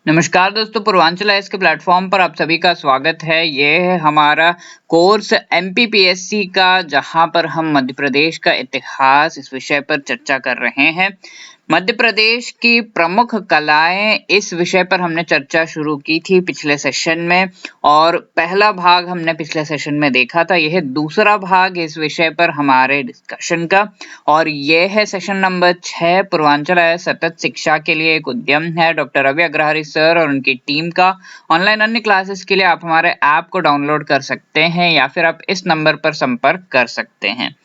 नमस्कार दोस्तों, पूर्वांचल आईएएस के प्लेटफॉर्म पर आप सभी का स्वागत है। ये है हमारा कोर्स एमपीपीएससी का, जहां पर हम मध्य प्रदेश का इतिहास इस विषय पर चर्चा कर रहे हैं। मध्य प्रदेश की प्रमुख कलाएं इस विषय पर हमने चर्चा शुरू की थी पिछले सेशन में, और पहला भाग हमने पिछले सेशन में देखा था। यह दूसरा भाग इस विषय पर हमारे डिस्कशन का, और यह है सेशन नंबर 6 पूर्वांचल आईएएस सतत शिक्षा के लिए एक उद्यम है डॉक्टर रवि अग्रहरि सर और उनकी टीम का। ऑनलाइन अन्य क्लासेस के लिए आप हमारे ऐप को डाउनलोड कर सकते हैं या फिर आप इस नंबर पर संपर्क कर सकते हैं।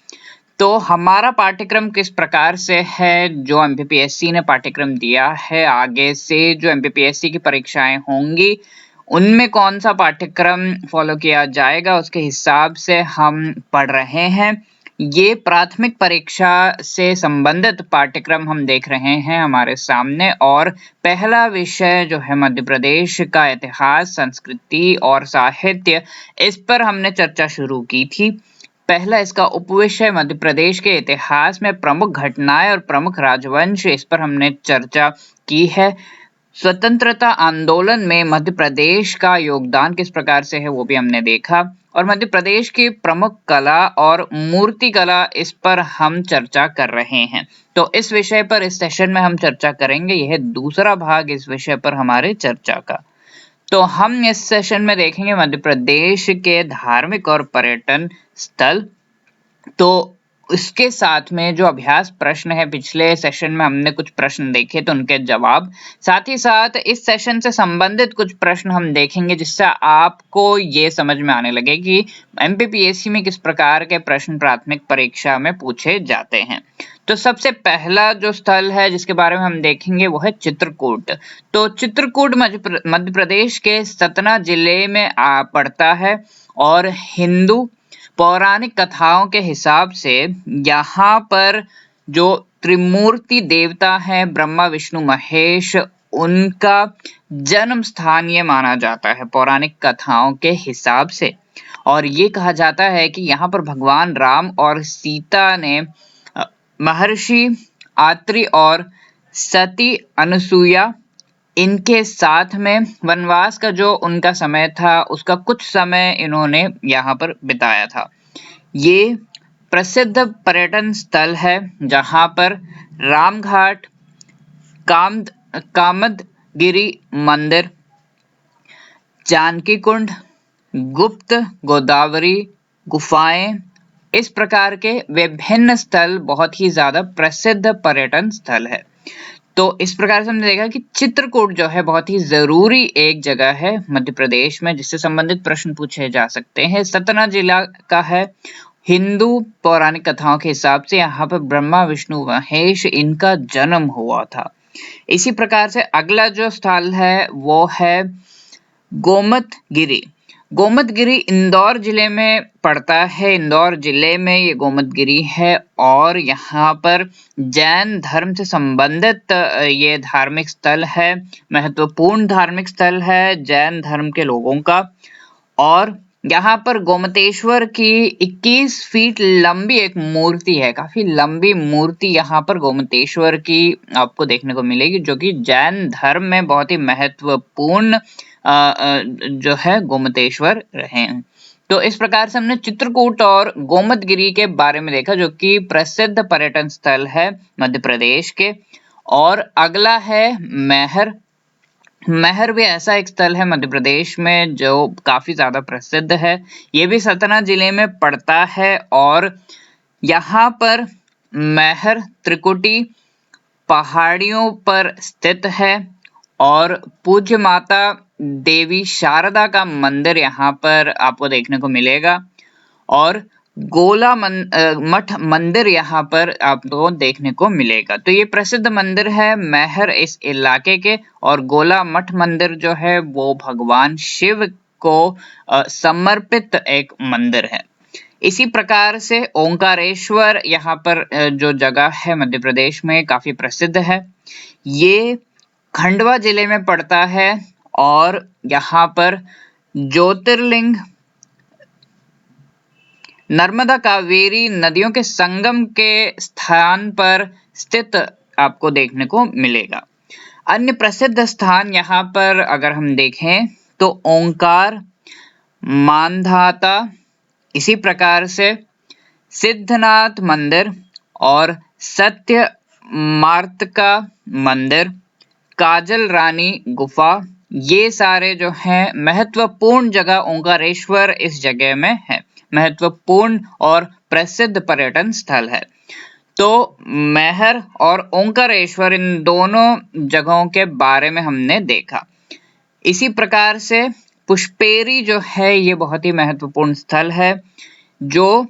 तो हमारा पाठ्यक्रम किस प्रकार से है, जो एमपीपीएससी ने पाठ्यक्रम दिया है, आगे से जो एमपीपीएससी की परीक्षाएं होंगी उनमें कौन सा पाठ्यक्रम फॉलो किया जाएगा, उसके हिसाब से हम पढ़ रहे हैं। ये प्राथमिक परीक्षा से संबंधित पाठ्यक्रम हम देख रहे हैं हमारे सामने, और पहला विषय जो है मध्य प्रदेश का इतिहास, संस्कृति और साहित्य, इस पर हमने चर्चा शुरू की थी। पहला इसका उपविषय मध्य प्रदेश के इतिहास में प्रमुख घटनाएं और प्रमुख राजवंश, इस पर हमने चर्चा की है। स्वतंत्रता आंदोलन में मध्य प्रदेश का योगदान किस प्रकार से है वो भी हमने देखा, और मध्य प्रदेश की प्रमुख कला और मूर्ति कला, इस पर हम चर्चा कर रहे हैं। तो इस विषय पर इस सेशन में हम चर्चा करेंगे। यह दूसरा भाग इस विषय पर हमारे चर्चा का। तो हम इस सेशन में देखेंगे मध्य प्रदेश के धार्मिक और पर्यटन स्थल। तो इसके साथ में जो अभ्यास प्रश्न है, पिछले सेशन में हमने कुछ प्रश्न देखे तो उनके जवाब, साथ ही साथ इस सेशन से संबंधित कुछ प्रश्न हम देखेंगे, जिससे आपको ये समझ में आने लगे कि एमपीपीएससी में किस प्रकार के प्रश्न प्राथमिक परीक्षा में पूछे जाते हैं। तो सबसे पहला जो स्थल है जिसके बारे में हम देखेंगे वो है चित्रकूट। तो चित्रकूट मध्य प्रदेश के सतना जिले में पड़ता है, और हिंदू पौराणिक कथाओं के हिसाब से यहाँ पर जो त्रिमूर्ति देवता हैं, ब्रह्मा विष्णु महेश, उनका जन्म स्थान ये माना जाता है पौराणिक कथाओं के हिसाब से। और ये कहा जाता है कि यहाँ पर भगवान राम और सीता ने महर्षि आत्रि और सती अनुसुईया, इनके साथ में वनवास का जो उनका समय था उसका कुछ समय इन्होंने यहाँ पर बिताया था। ये प्रसिद्ध पर्यटन स्थल है, जहाँ पर रामघाट, कामदगिरी मंदिर, जानकी कुंड, गुप्त गोदावरी गुफाएं, इस प्रकार के विभिन्न स्थल बहुत ही ज्यादा प्रसिद्ध पर्यटन स्थल है। तो इस प्रकार से हमने देखा कि चित्रकूट जो है बहुत ही जरूरी एक जगह है मध्य प्रदेश में, जिससे संबंधित प्रश्न पूछे जा सकते हैं। सतना जिला का है। हिंदू पौराणिक कथाओं के हिसाब से यहाँ पर ब्रह्मा विष्णु महेश, इनका जन्म हुआ था। इसी प्रकार से अगला जो स्थल है वो है गोमतगिरी। गोमतगिरी इंदौर जिले में पड़ता है। इंदौर जिले में ये गोमतगिरी है, और यहाँ पर जैन धर्म से संबंधित ये धार्मिक स्थल है, महत्वपूर्ण धार्मिक स्थल है जैन धर्म के लोगों का। और यहाँ पर गोमतेश्वर की 21 फीट लंबी एक मूर्ति है, काफी लंबी मूर्ति यहाँ पर गोमतेश्वर की आपको देखने को मिलेगी, जो कि जैन धर्म में बहुत ही महत्वपूर्ण जो है गोमतेश्वर रहे हैं। तो इस प्रकार से हमने चित्रकूट और गोमतगिरी के बारे में देखा, जो कि प्रसिद्ध पर्यटन स्थल है मध्य प्रदेश के। और अगला है मैहर। मैहर भी ऐसा एक स्थल है मध्य प्रदेश में जो काफी ज्यादा प्रसिद्ध है। ये भी सतना जिले में पड़ता है, और यहाँ पर मैहर त्रिकुटी पहाड़ियों पर स्थित है, और पूज्य माता देवी शारदा का मंदिर यहाँ पर आपको देखने को मिलेगा, और गोला मठ मंदिर यहाँ पर आपको देखने को मिलेगा। तो ये प्रसिद्ध मंदिर है मैहर इस इलाके के, और गोला मठ मंदिर जो है वो भगवान शिव को समर्पित एक मंदिर है। इसी प्रकार से ओंकारेश्वर यहाँ पर जो जगह है मध्य प्रदेश में काफी प्रसिद्ध है। ये खंडवा जिले में पड़ता है, और यहाँ पर ज्योतिर्लिंग नर्मदा कावेरी नदियों के संगम के स्थान पर स्थित आपको देखने को मिलेगा। अन्य प्रसिद्ध स्थान यहाँ पर अगर हम देखें तो ओंकार, मांधाता, इसी प्रकार से सिद्धनाथ मंदिर और सत्य मार्तका मंदिर, काजल रानी गुफा, ये सारे जो हैं महत्वपूर्ण जगह ओंकारेश्वर इस जगह में है, महत्वपूर्ण और प्रसिद्ध पर्यटन स्थल है। तो मैहर और ओंकारेश्वर इन दोनों जगहों के बारे में हमने देखा। इसी प्रकार से पुष्पेरी जो है ये बहुत ही महत्वपूर्ण स्थल है जो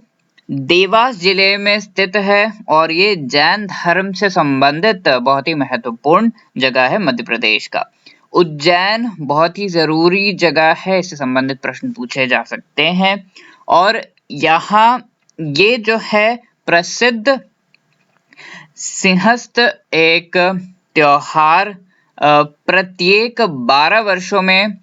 देवास जिले में स्थित है और ये जैन धर्म से संबंधित बहुत ही महत्वपूर्ण जगह है मध्य प्रदेश का। उज्जैन बहुत ही जरूरी जगह है, इससे संबंधित प्रश्न पूछे जा सकते हैं। और यहाँ ये जो है प्रसिद्ध सिंहस्थ एक त्योहार प्रत्येक 12 वर्षों में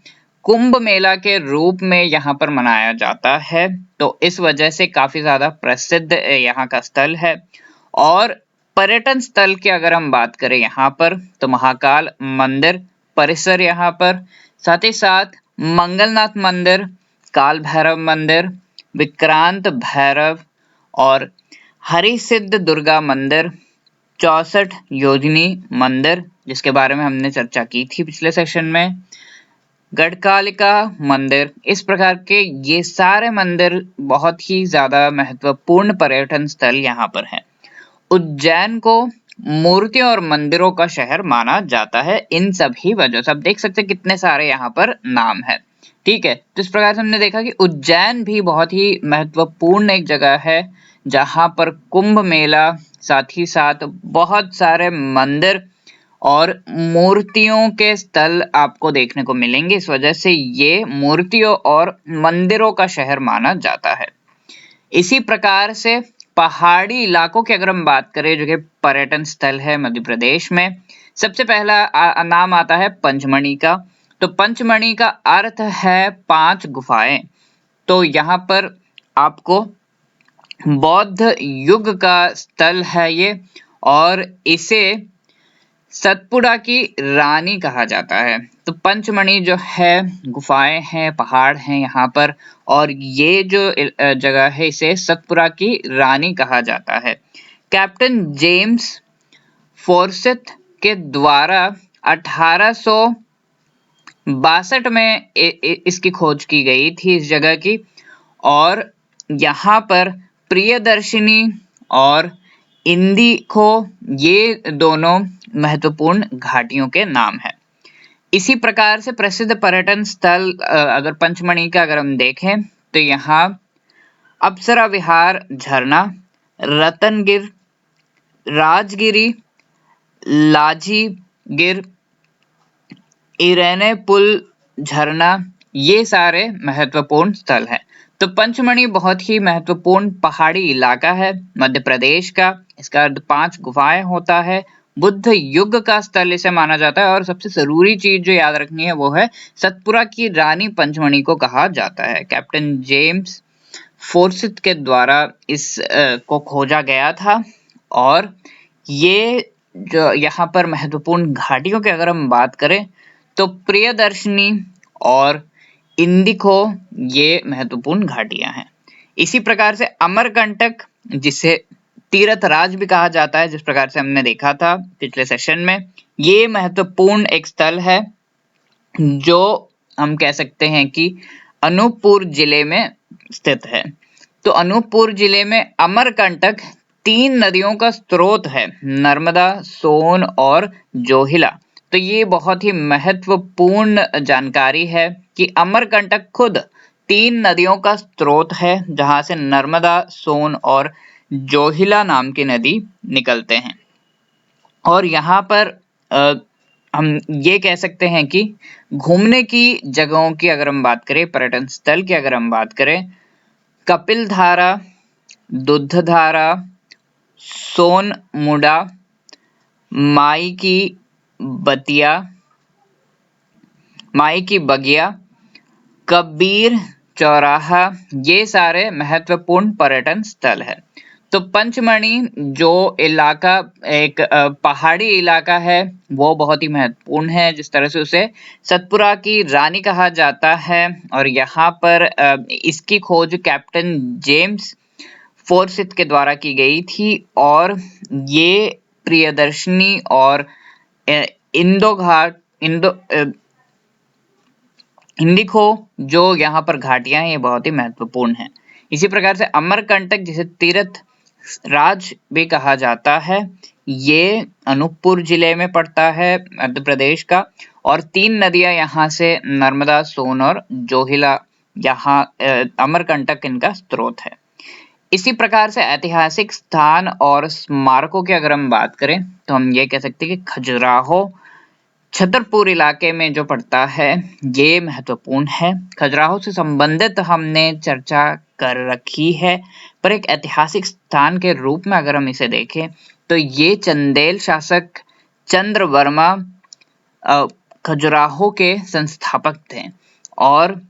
कुंभ मेला के रूप में यहाँ पर मनाया जाता है, तो इस वजह से काफी ज्यादा प्रसिद्ध यहाँ का स्थल है। और पर्यटन स्थल की अगर हम बात करें यहाँ पर तो महाकाल मंदिर परिसर यहाँ पर, साथ ही साथ मंगलनाथ मंदिर, काल भैरव मंदिर, विक्रांत भैरव और हरिसिद्ध दुर्गा मंदिर, 64 योगिनी मंदिर जिसके बारे में हमने चर्चा की थी पिछले सेशन में, गढ़कालिका मंदिर, इस प्रकार के ये सारे मंदिर बहुत ही ज्यादा महत्वपूर्ण पर्यटन स्थल यहाँ पर हैं। उज्जैन को मूर्तियों और मंदिरों का शहर माना जाता है इन सभी वजह से। आप देख सकते हैं कितने सारे यहाँ पर नाम है, ठीक है। तो इस प्रकार से हमने देखा कि उज्जैन भी बहुत ही महत्वपूर्ण एक जगह है जहाँ पर कुंभ मेला, साथ ही साथ बहुत सारे मंदिर और मूर्तियों के स्थल आपको देखने को मिलेंगे, इस वजह से ये मूर्तियों और मंदिरों का शहर माना जाता है। इसी प्रकार से पहाड़ी इलाकों की अगर हम बात करें जो कि पर्यटन स्थल है मध्य प्रदेश में, सबसे पहला नाम आता है पंचमढ़ी का। तो पंचमढ़ी का अर्थ है 5 गुफाएं। तो यहाँ पर आपको बौद्ध युग का स्थल है ये और इसे सतपुड़ा की रानी कहा जाता है। तो पंचमढ़ी जो है गुफाएं हैं, पहाड़ हैं यहाँ पर, और ये जो जगह है इसे सतपुड़ा की रानी कहा जाता है। कैप्टन जेम्स फोर्सिथ के द्वारा 1862 में इसकी खोज की गई थी इस जगह की, और यहाँ पर प्रियदर्शिनी और इंदिखो ये दोनों महत्वपूर्ण घाटियों के नाम है। इसी प्रकार से प्रसिद्ध पर्यटन स्थल अगर पंचमढ़ी का अगर हम देखें तो यहाँ अप्सरा विहार झरना, रतनगिर, राजगिरी, लाजीगिर, इरेने पुल झरना, ये सारे महत्वपूर्ण स्थल हैं। तो पंचमढ़ी बहुत ही महत्वपूर्ण पहाड़ी इलाका है मध्य प्रदेश का। इसका अर्थ 5 गुफाएं होता है, बुद्ध युग का स्थल इसे माना जाता है, और सबसे जरूरी चीज जो याद रखनी है वो है सतपुड़ा की रानी पंचमढ़ी को कहा जाता है। कैप्टन जेम्स फोर्सिथ के द्वारा इस को खोजा गया था। और ये जो यहाँ पर महत्वपूर्ण घाटियों की अगर हम बात करें तो प्रियदर्शनी और इंदिखो ये महत्वपूर्ण घाटियां हैं। इसी प्रकार से अमरकंटक, जिसे तीर्थराज भी कहा जाता है, जिस प्रकार से हमने देखा था पिछले सेशन में, ये महत्वपूर्ण एक स्थल है जो हम कह सकते हैं कि अनूपपुर जिले में स्थित है। तो अनूपपुर जिले में अमरकंटक 3 नदियों का स्रोत है, नर्मदा, सोन और जोहिला। तो ये बहुत ही महत्वपूर्ण जानकारी है कि अमरकंटक खुद 3 नदियों का स्रोत है जहां से नर्मदा, सोन और जोहिला नाम की नदी निकलते हैं। और यहाँ पर हम ये कह सकते हैं कि घूमने की जगहों की अगर हम बात करें, पर्यटन स्थल की अगर हम बात करें, कपिल धारा, दुधधारा, सोनमुड़ा, माई की बगिया, कबीर चौराहा, ये सारे महत्वपूर्ण पर्यटन स्थल है। तो पंचमढ़ी जो इलाका एक पहाड़ी इलाका है वो बहुत ही महत्वपूर्ण है, जिस तरह से उसे सतपुरा की रानी कहा जाता है। और यहाँ पर इसकी खोज कैप्टन जेम्स फोर्सिथ के द्वारा की गई थी और ये प्रियदर्शनी और इंडो घाट इंडिको जो यहाँ पर घाटियां हैं ये बहुत ही महत्वपूर्ण है। इसी प्रकार से अमरकंटक जिसे तीर्थ राज भी कहा जाता है, ये अनूपपुर जिले में पड़ता है मध्य प्रदेश का। और 3 नदियां यहाँ से नर्मदा, सोन और जोहिला, यहाँ अमरकंटक इनका स्रोत है। इसी प्रकार से ऐतिहासिक स्थान और स्मारकों की अगर हम बात करें तो हम ये कह सकते हैं कि खजुराहो छतरपुर इलाके में जो पड़ता है ये महत्वपूर्ण है। खजुराहो से संबंधित हमने चर्चा कर रखी है, पर एक ऐतिहासिक स्थान के रूप में अगर हम इसे देखें तो ये चंदेल शासक चंद्र वर्मा खजुराहो के संस्थापक थे और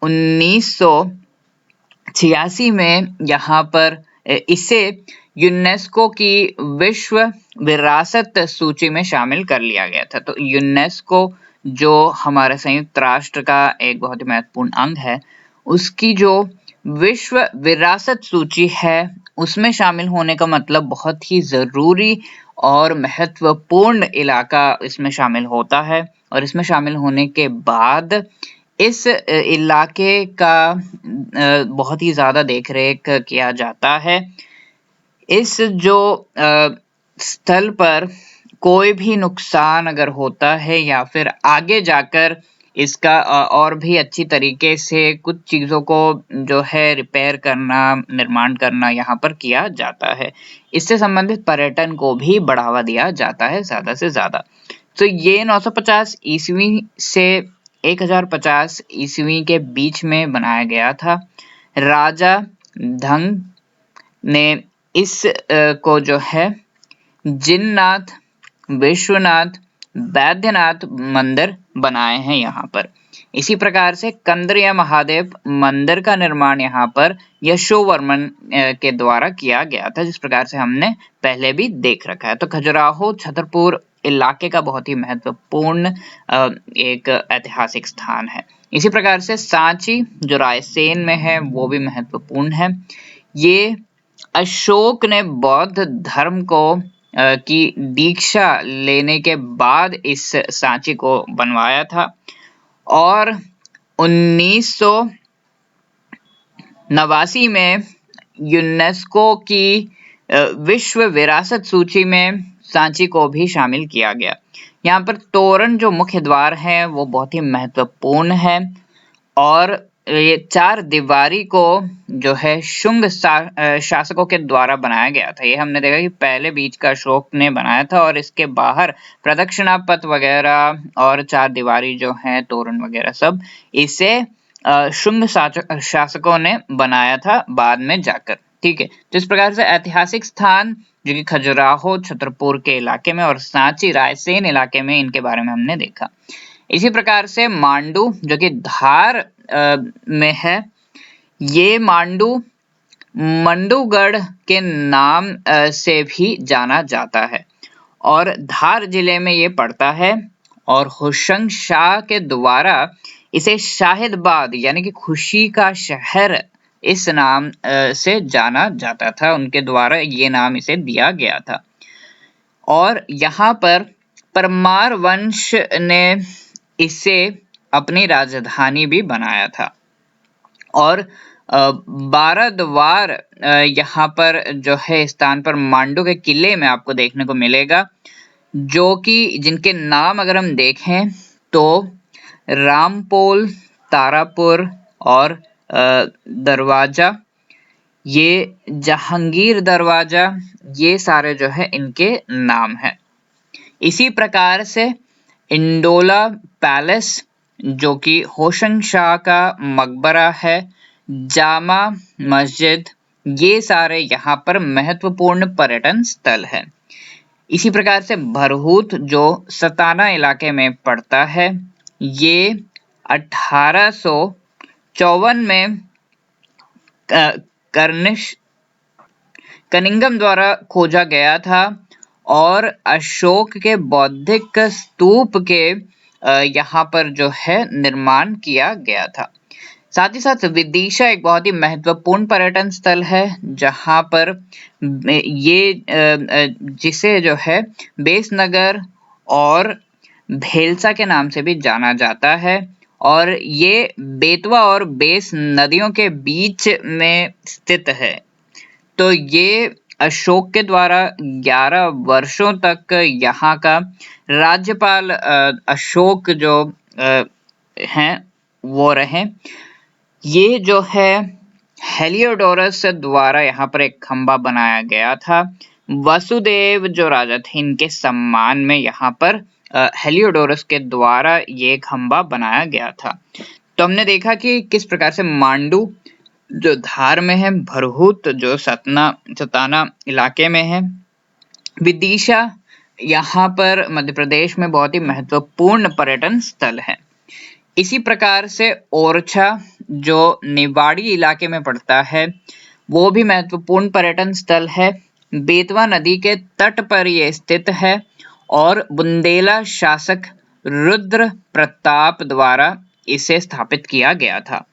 1986 में यहाँ पर इसे यूनेस्को की विश्व विरासत सूची में शामिल कर लिया गया था। तो यूनेस्को जो हमारे संयुक्त राष्ट्र का एक बहुत ही महत्वपूर्ण अंग है, उसकी जो विश्व विरासत सूची है उसमें शामिल होने का मतलब बहुत ही जरूरी और महत्वपूर्ण इलाका इसमें शामिल होता है। और इसमें शामिल होने के बाद इस इलाके का बहुत ही ज्यादा देखरेख किया जाता है। इस जो स्थल पर कोई भी नुकसान अगर होता है या फिर आगे जाकर इसका और भी अच्छी तरीके से कुछ चीजों को जो है रिपेयर करना, निर्माण करना यहाँ पर किया जाता है। इससे संबंधित पर्यटन को भी बढ़ावा दिया जाता है ज्यादा से ज्यादा। तो ये 950 ईस्वी से 1050 ईस्वी के बीच में बनाया गया था। राजा धंग ने इस को जो है जिननाथ, विश्वनाथ, वैद्यनाथ मंदिर बनाए हैं यहाँ पर। इसी प्रकार से कंदरिया महादेव मंदिर का निर्माण यहाँ पर यशोवर्मन के द्वारा किया गया था, जिस प्रकार से हमने पहले भी देख रखा है। तो खजुराहो छतरपुर इलाके का बहुत ही महत्वपूर्ण एक ऐतिहासिक स्थान है। इसी प्रकार से सांची जो रायसेन में है वो भी महत्वपूर्ण है। ये अशोक ने बौद्ध धर्म को की दीक्षा लेने के बाद इस सांची को बनवाया था और 1989 में यूनेस्को की विश्व विरासत सूची में सांची को भी शामिल किया गया। यहाँ पर तोरण जो मुख्य द्वार है वो बहुत ही महत्वपूर्ण है और ये 4 दीवारी को जो है शुंग शासकों के द्वारा बनाया गया था। ये हमने देखा कि पहले बीच का अशोक ने बनाया था और इसके बाहर प्रदक्षिणा पथ वगैरह और 4 दीवारी जो है तोरण वगैरह सब इसे शुंग शासकों ने बनाया था बाद में जाकर। ठीक है, तो इस प्रकार से ऐतिहासिक स्थान जो कि खजुराहो छतरपुर के इलाके में और सांची रायसेन इलाके में, इनके बारे में हमने देखा। इसी प्रकार से मांडू जो कि धार में है, ये मांडू मंडूगढ़ के नाम से भी जाना जाता है और धार जिले में ये पड़ता है और हुशंग शाह के द्वारा इसे शाहिदबाद यानी कि खुशी का शहर इस नाम से जाना जाता था। उनके द्वारा ये नाम इसे दिया गया था और यहाँ पर परमार वंश ने इसे अपनी राजधानी भी बनाया था और 12 द्वार यहाँ पर जो है स्थान पर मांडू के किले में आपको देखने को मिलेगा, जो कि जिनके नाम अगर हम देखें तो रामपोल, तारापुर और दरवाजा, ये जहांगीर दरवाजा, ये सारे जो है इनके नाम है। इसी प्रकार से इंडोला पैलेस जो कि होशंग शाह का मकबरा है, जामा मस्जिद, ये सारे यहाँ पर महत्वपूर्ण पर्यटन स्थल है। इसी प्रकार से भरहूत जो सताना इलाके में पड़ता है, ये 1854 में कनिंघम द्वारा खोजा गया था और अशोक के बौद्धिक स्तूप के यहाँ पर जो है निर्माण किया गया था। साथ ही साथ विदिशा एक बहुत ही महत्वपूर्ण पर्यटन स्थल है जहाँ पर ये जिसे जो है बेसनगर और भेलसा के नाम से भी जाना जाता है और ये बेतवा और बेस नदियों के बीच में स्थित है। तो ये अशोक के द्वारा 11 वर्षों तक यहाँ का राज्यपाल अशोक जो हैं वो रहे। ये जो है हेलियोडोरस द्वारा यहाँ पर एक खंभा बनाया गया था। वसुदेव जो राजा थे इनके सम्मान में यहाँ पर हेलियोडोरस के द्वारा ये खंभा बनाया गया था। तो हमने देखा कि किस प्रकार से मांडू जो धार में है, भरहूत जो सताना इलाके में है, विदिशा यहाँ पर मध्य प्रदेश में बहुत ही महत्वपूर्ण पर्यटन स्थल है। इसी प्रकार से ओरछा जो निवाड़ी इलाके में पड़ता है वो भी महत्वपूर्ण पर्यटन स्थल है। बेतवा नदी के तट पर यह स्थित है और बुंदेला शासक रुद्र प्रताप द्वारा इसे स्थापित किया गया था।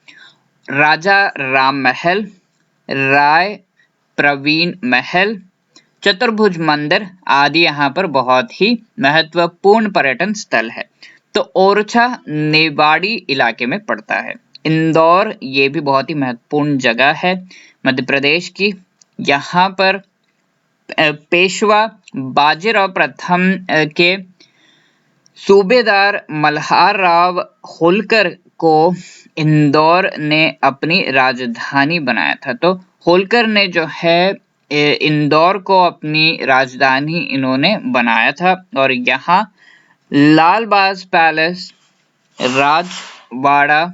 राजा राम महल, राय प्रवीण महल, चतुर्भुज मंदिर आदि यहाँ पर बहुत ही महत्वपूर्ण पर्यटन स्थल है। तो ओरछा निवाड़ी इलाके में पड़ता है। इंदौर ये भी बहुत ही महत्वपूर्ण जगह है मध्य प्रदेश की। यहाँ पर पेशवा बाजीराव प्रथम के सूबेदार मल्हार राव होलकर को इंदौर ने अपनी राजधानी बनाया था। तो होलकर ने जो है इंदौर को अपनी राजधानी इन्होंने बनाया था और यहाँ लालबाग पैलेस, राजवाड़ा,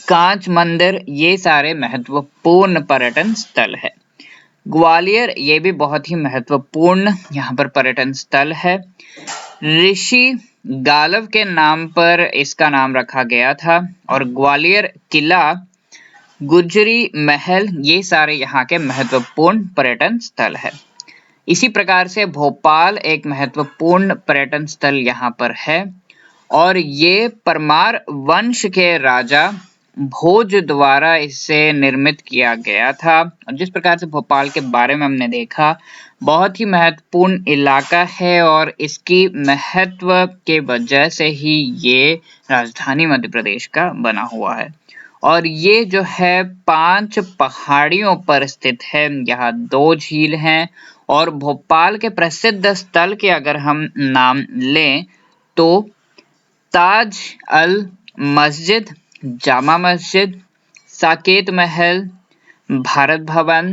कांच मंदिर ये सारे महत्वपूर्ण पर्यटन स्थल है। ग्वालियर ये भी बहुत ही महत्वपूर्ण यहाँ पर पर्यटन स्थल है। ऋषि गालव के नाम पर इसका नाम रखा गया था और ग्वालियर किला, गुजरी महल ये सारे यहाँ के महत्वपूर्ण पर्यटन स्थल है। इसी प्रकार से भोपाल एक महत्वपूर्ण पर्यटन स्थल यहाँ पर है और ये परमार वंश के राजा भोज द्वारा इसे निर्मित किया गया था। और जिस प्रकार से भोपाल के बारे में हमने देखा बहुत ही महत्वपूर्ण इलाका है और इसकी महत्व के वजह से ही ये राजधानी मध्य प्रदेश का बना हुआ है और ये जो है 5 पहाड़ियों पर स्थित है। यहाँ 2 झील हैं और भोपाल के प्रसिद्ध स्थल के अगर हम नाम लें तो ताज अल मस्जिद, जामा मस्जिद, साकेत महल, भारत भवन,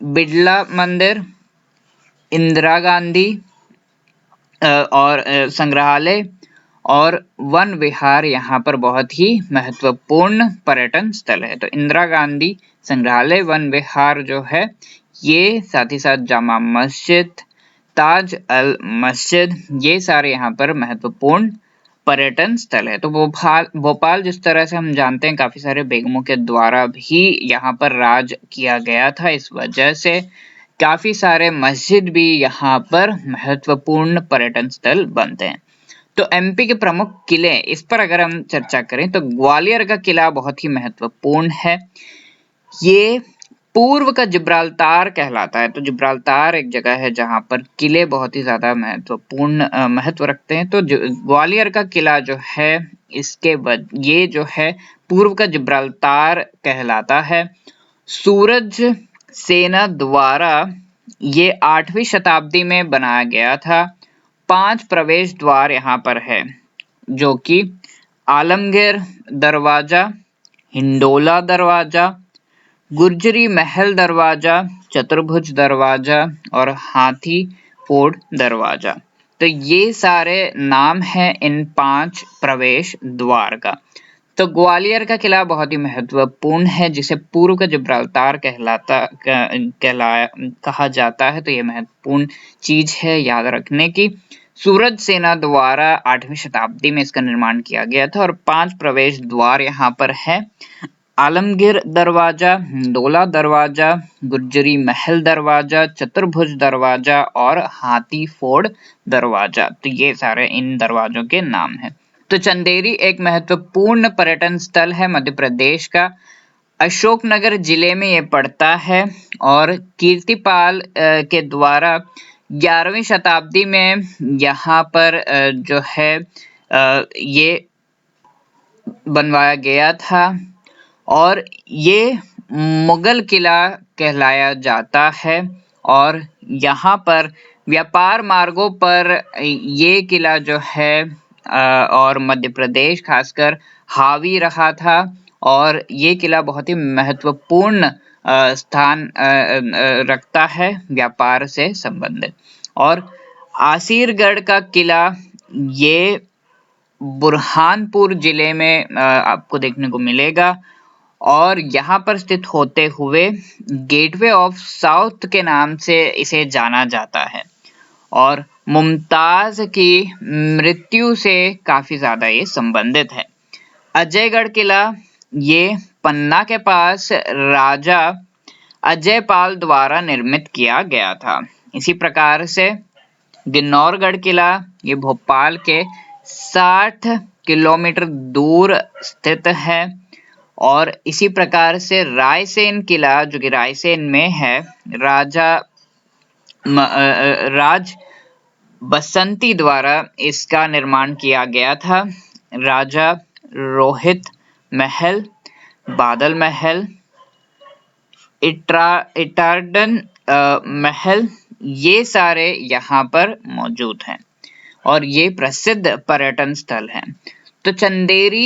बिड़ला मंदिर, इंदिरा गांधी और संग्रहालय और वन विहार यहाँ पर बहुत ही महत्वपूर्ण पर्यटन स्थल है। तो इंदिरा गांधी संग्रहालय, वन विहार जो है ये, साथ ही साथ जामा मस्जिद, ताज अल मस्जिद ये सारे यहाँ पर महत्वपूर्ण पर्यटन स्थल है। तो भोपाल जिस तरह से हम जानते हैं काफी सारे बेगमों के द्वारा भी यहाँ पर राज किया गया था, इस वजह से काफी सारे मस्जिद भी यहाँ पर महत्वपूर्ण पर्यटन स्थल बनते हैं। तो एमपी के प्रमुख किले इस पर अगर हम चर्चा करें तो ग्वालियर का किला बहुत ही महत्वपूर्ण है। ये पूर्व का जिब्राल्टार कहलाता है। तो जिब्राल्टार एक जगह है जहां पर किले बहुत ही ज्यादा महत्वपूर्ण महत्व रखते हैं। तो ग्वालियर का किला जो है ये जो है पूर्व का जिब्राल्टार कहलाता है। सूरज सेना द्वारा ये 8वीं शताब्दी में बनाया गया था। 5 प्रवेश द्वार यहाँ पर है जो कि आलमगीर दरवाजा, हिंडोला दरवाजा, गुर्जरी महल दरवाजा, चतुर्भुज दरवाजा और हाथी फोड़ दरवाजा। तो ये सारे नाम हैं इन 5 प्रवेश द्वार का। तो ग्वालियर का किला बहुत ही महत्वपूर्ण है जिसे पूर्व का जिब्राल्टार कहा जाता है। तो ये महत्वपूर्ण चीज है याद रखने की। सूरज सेना द्वारा 8वीं शताब्दी में इसका निर्माण किया गया था और 5 प्रवेश द्वार यहाँ पर है। आलमगीर दरवाजा, डोला दरवाजा, गुर्जरी महल दरवाजा, चतुर्भुज दरवाजा और हाथी फोड़ दरवाजा। तो ये सारे इन दरवाजों के नाम हैं। तो चंदेरी एक महत्वपूर्ण पर्यटन स्थल है मध्य प्रदेश का। अशोकनगर जिले में ये पड़ता है और कीर्तिपाल के द्वारा 11वीं शताब्दी में यहाँ पर जो है ये बनवाया गया था और ये मुगल किला कहलाया जाता है। और यहाँ पर व्यापार मार्गों पर ये किला जो है और मध्य प्रदेश खासकर हावी रहा था और ये किला बहुत ही महत्वपूर्ण स्थान रखता है व्यापार से संबंधित। और आसिरगढ़ का किला ये बुरहानपुर जिले में आपको देखने को मिलेगा और यहाँ पर स्थित होते हुए गेटवे ऑफ साउथ के नाम से इसे जाना जाता है और मुमताज की मृत्यु से काफी ज्यादा ये संबंधित है। अजयगढ़ किला ये पन्ना के पास राजा अजयपाल द्वारा निर्मित किया गया था। इसी प्रकार से गिन्नौरगढ़ किला ये भोपाल के 60 किलोमीटर दूर स्थित है। और इसी प्रकार से रायसेन किला जो कि रायसेन में है, राज बसंती द्वारा इसका निर्माण किया गया था। राजा रोहित महल, बादल महल, इटार्डन महल ये सारे यहाँ पर मौजूद हैं और ये प्रसिद्ध पर्यटन स्थल हैं। तो चंदेरी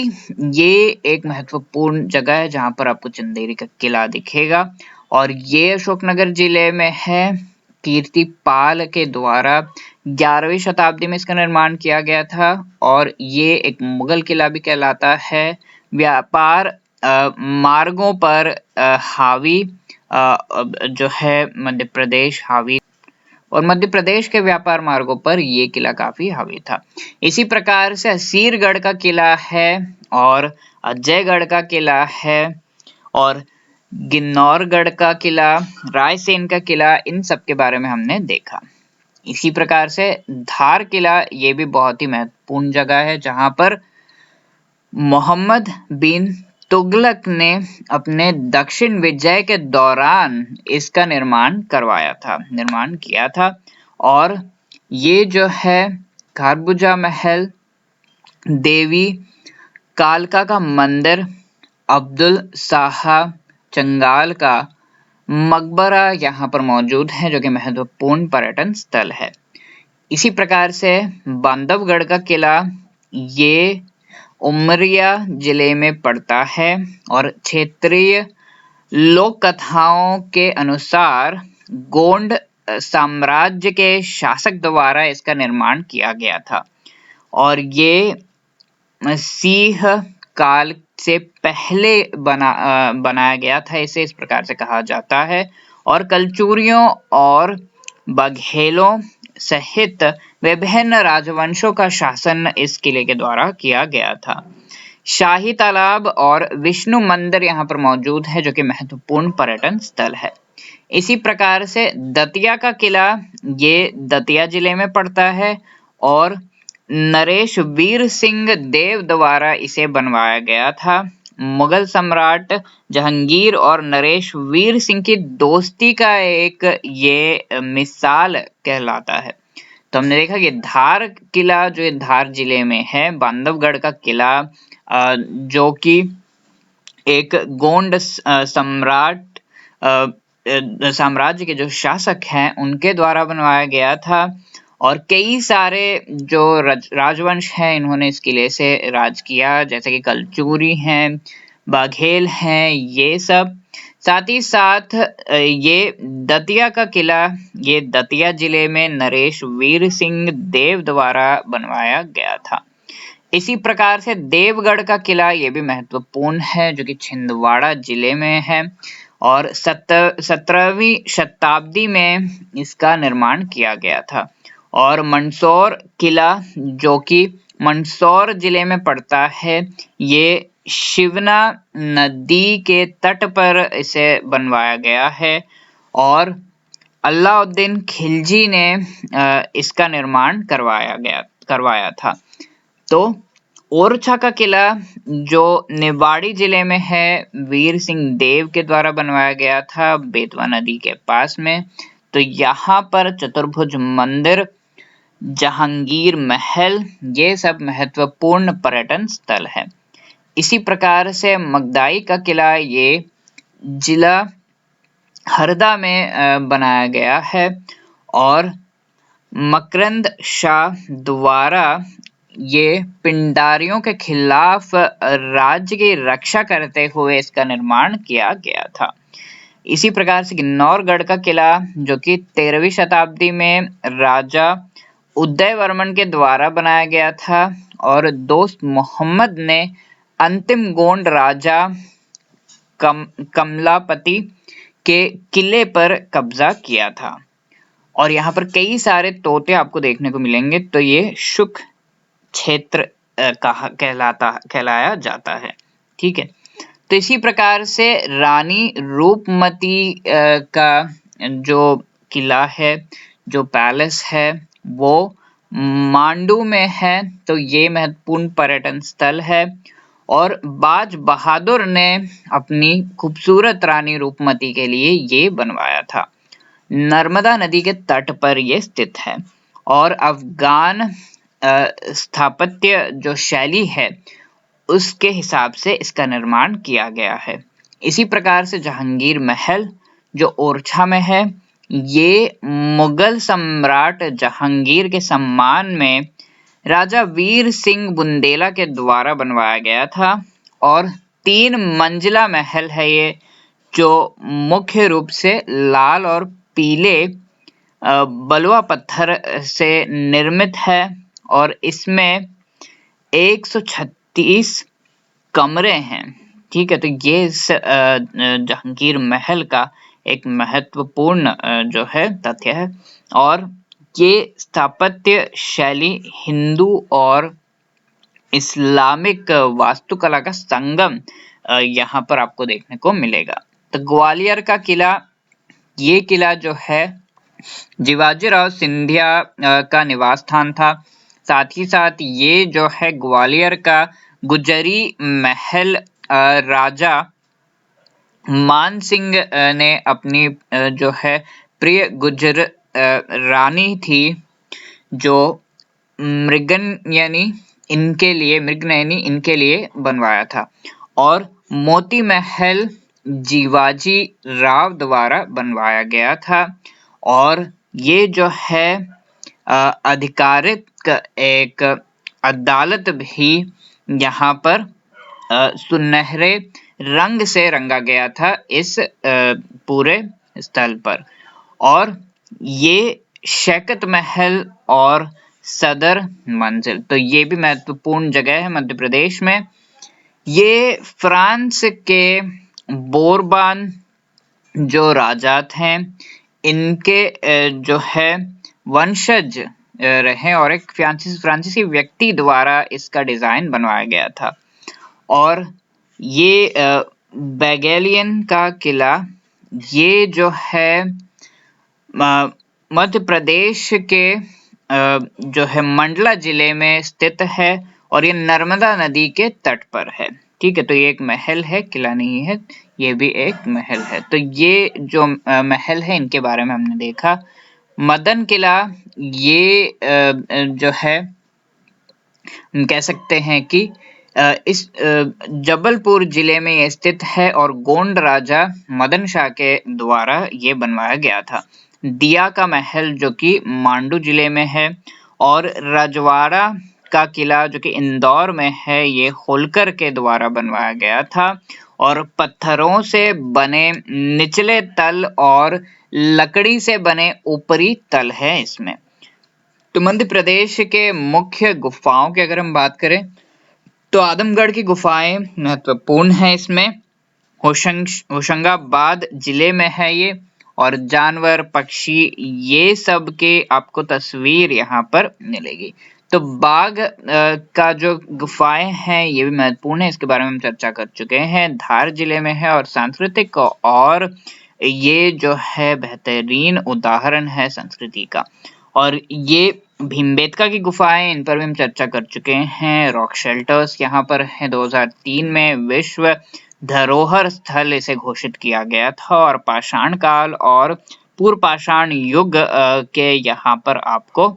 ये एक महत्वपूर्ण जगह है जहाँ पर आपको चंदेरी का किला दिखेगा और ये अशोकनगर जिले में है। कीर्तिपाल के द्वारा 11वीं शताब्दी में इसका निर्माण किया गया था और ये एक मुगल किला भी कहलाता है। व्यापार मार्गों पर हावी जो है मध्य प्रदेश हावी और मध्य प्रदेश के व्यापार मार्गों पर ये किला काफी हावी था। इसी प्रकार से असीरगढ़ का किला है और अजयगढ़ का किला है और गिन्नौरगढ़ का किला, रायसेन का किला, इन सब के बारे में हमने देखा। इसी प्रकार से धार किला ये भी बहुत ही महत्वपूर्ण जगह है जहां पर मोहम्मद बिन तुगलक ने अपने दक्षिण विजय के दौरान इसका निर्माण किया था। और ये जो है खारबुजा महल, देवी कालका का मंदिर, अब्दुल शाह चंगाल का मकबरा यहाँ पर मौजूद है जो कि महत्वपूर्ण पर्यटन स्थल है। इसी प्रकार से बांधवगढ़ का किला ये उमरिया जिले में पड़ता है और क्षेत्रीय लोक कथाओं के अनुसार गोंड साम्राज्य के शासक द्वारा इसका निर्माण किया गया था और ये सिंह काल से पहले बनाया गया था, इसे इस प्रकार से कहा जाता है। और कलचुरियों और बघेलों सहित विभिन्न राजवंशों का शासन इस किले के द्वारा किया गया था। शाही तालाब और विष्णु मंदिर यहाँ पर मौजूद है जो कि महत्वपूर्ण पर्यटन स्थल है। इसी प्रकार से दतिया का किला ये दतिया जिले में पड़ता है और नरेश वीर सिंह देव द्वारा इसे बनवाया गया था। मुगल सम्राट जहांगीर और नरेश वीर सिंह की दोस्ती का एक ये मिसाल कहलाता है। तो हमने देखा कि धार किला जो धार जिले में है, बांधवगढ़ का किला जो कि एक गोंड साम्राज्य के जो शासक हैं उनके द्वारा बनवाया गया था और कई सारे जो राजवंश हैं इन्होंने इस किले से राज किया, जैसे कि कलचुरी हैं, बाघेल हैं, ये सब। साथ ही साथ ये दतिया का किला ये दतिया जिले में नरेश वीर सिंह देव द्वारा बनवाया गया था। इसी प्रकार से देवगढ़ का किला ये भी महत्वपूर्ण है जो कि छिंदवाड़ा जिले में है और 17वीं शताब्दी में इसका निर्माण किया गया था। और मंदसौर किला जो कि मंदसौर जिले में पड़ता है, ये शिवना नदी के तट पर इसे बनवाया गया है और अलाउद्दीन खिलजी ने इसका निर्माण करवाया था। तो ओरछा का किला जो निवाड़ी जिले में है, वीर सिंह देव के द्वारा बनवाया गया था बेतवा नदी के पास में। तो यहाँ पर चतुर्भुज मंदिर, जहांगीर महल, ये सब महत्वपूर्ण पर्यटन स्थल है। इसी प्रकार से मगदाई का किला ये जिला हरदा में बनाया गया है और मकरंद शाह द्वारा ये पिंडारियों के खिलाफ राज्य की रक्षा करते हुए इसका निर्माण किया गया था। इसी प्रकार से किन्नौरगढ़ का किला जो कि 13वीं शताब्दी में राजा उदयवर्मन के द्वारा बनाया गया था और दोस्त मोहम्मद ने अंतिम गोंड राजा कमलापति के किले पर कब्जा किया था और यहाँ पर कई सारे तोते आपको देखने को मिलेंगे। तो ये शुक क्षेत्र कहलाया जाता है। ठीक है, तो इसी प्रकार से रानी रूपमती का जो किला है, जो पैलेस है, वो मांडू में है। तो ये महत्वपूर्ण पर्यटन स्थल है और बाज बहादुर ने अपनी खूबसूरत रानी रूपमती के लिए ये बनवाया था। नर्मदा नदी के तट पर ये स्थित है और अफगान स्थापत्य जो शैली है उसके हिसाब से इसका निर्माण किया गया है। इसी प्रकार से जहांगीर महल जो ओरछा में है, ये मुगल सम्राट जहांगीर के सम्मान में राजा वीर सिंह बुंदेला के द्वारा बनवाया गया था और 3 मंजिला महल है ये, जो मुख्य रूप से लाल और पीले बलुआ पत्थर से निर्मित है और इसमें 136 कमरे हैं। ठीक है, तो ये जहांगीर महल का एक महत्वपूर्ण जो है तथ्य है और ये स्थापत्य शैली हिंदू और इस्लामिक वास्तुकला का संगम यहाँ पर आपको देखने को मिलेगा। तो ग्वालियर का किला, ये किला जो है जिवाजीराव सिंधिया का निवास स्थान था। साथ ही साथ ये जो है ग्वालियर का गुजरी महल राजा मान सिंह ने अपनी जो है प्रिय गुजर रानी थी जो मृगनयनी इनके लिए बनवाया था और मोती महल जीवाजी राव द्वारा बनवाया गया था और ये जो है आधिकारिक एक अदालत भी यहाँ पर सुनहरे रंग से रंगा गया था इस पूरे स्थल पर। और ये शैकत महल और सदर मंजिल, तो ये भी महत्वपूर्ण जगह है मध्य प्रदेश में। ये फ्रांस के बोरबान जो राजा थे इनके जो है वंशज रहे और एक फ्रांसीसी व्यक्ति द्वारा इसका डिजाइन बनवाया गया था। और ये बैगेलियन का किला, ये जो है मध्य प्रदेश के जो है मंडला जिले में स्थित है और ये नर्मदा नदी के तट पर है। ठीक है, तो ये एक महल है, किला नहीं है, ये भी एक महल है। तो ये जो महल है इनके बारे में हमने देखा। मदन किला, ये जो है कह सकते हैं कि इस जबलपुर जिले में ये स्थित है और गोंड राजा मदन शाह के द्वारा ये बनवाया गया था। दिया का महल जो कि मांडू जिले में है और रजवाड़ा का किला जो कि इंदौर में है, ये होलकर के द्वारा बनवाया गया था और पत्थरों से बने निचले तल और लकड़ी से बने ऊपरी तल है इसमें। तो मध्य प्रदेश के मुख्य गुफाओं की अगर हम बात करें तो आदमगढ़ की गुफाएं महत्वपूर्ण है इसमें। होशंगाबाद जिले में है ये और जानवर, पक्षी, ये सब के आपको तस्वीर यहाँ पर मिलेगी। तो बाघ का जो गुफाएं हैं ये भी महत्वपूर्ण है, इसके बारे में हम चर्चा कर चुके हैं। धार जिले में है और सांस्कृतिक और ये जो है बेहतरीन उदाहरण है संस्कृति का। और ये भीमबेटका की गुफाएं, इन पर भी हम चर्चा कर चुके हैं। रॉक शेल्टर्स यहाँ पर है, 2003 में विश्व धरोहर स्थल इसे घोषित किया गया था। और पाषाण काल और पूर्व पाषाण युग के यहाँ पर आपको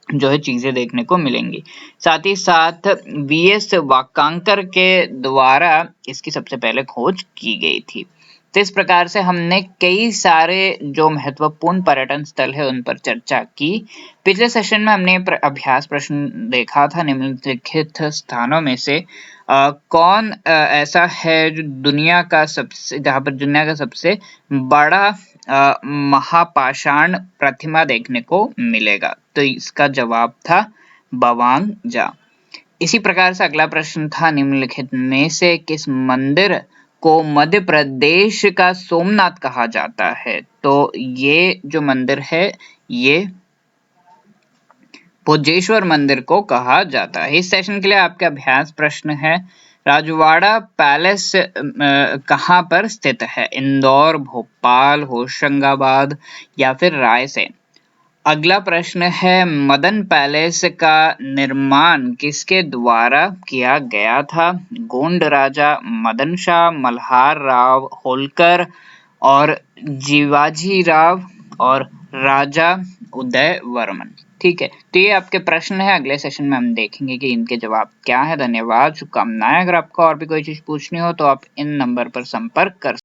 जो है चीजें देखने को मिलेंगी। साथ ही साथ वीएस वाकांकर के द्वारा इसकी सबसे पहले खोज की गई थी। तो इस प्रकार से हमने कई सारे जो महत्वपूर्ण पर्यटन स्थल है उन पर चर्चा की। पिछले सेशन में हमने अभ्यास प्रश्न देखा था, निम्नलिखित स्थानों में से कौन ऐसा है जो दुनिया का सबसे बड़ा महापाषाण प्रतिमा देखने को मिलेगा। तो इसका जवाब था बवांग-जा। इसी प्रकार से अगला प्रश्न था, निम्नलिखित में से किस मंदिर को मध्य प्रदेश का सोमनाथ कहा जाता है? तो ये जो मंदिर है ये भोजेश्वर मंदिर को कहा जाता है। इस सेशन के लिए आपके अभ्यास प्रश्न है, राजवाड़ा पैलेस कहाँ पर स्थित है? इंदौर, भोपाल, होशंगाबाद या फिर रायसेन? अगला प्रश्न है, मदन पैलेस का निर्माण किसके द्वारा किया गया था? गोंड राजा मदन शाह, मल्हार राव होलकर और जीवाजी राव और राजा उदय वर्मन। ठीक है, तो ये आपके प्रश्न है। अगले सेशन में हम देखेंगे कि इनके जवाब क्या है। धन्यवाद, शुभकामनाएं। अगर आपको और भी कोई चीज पूछनी हो तो आप इन नंबर पर संपर्क कर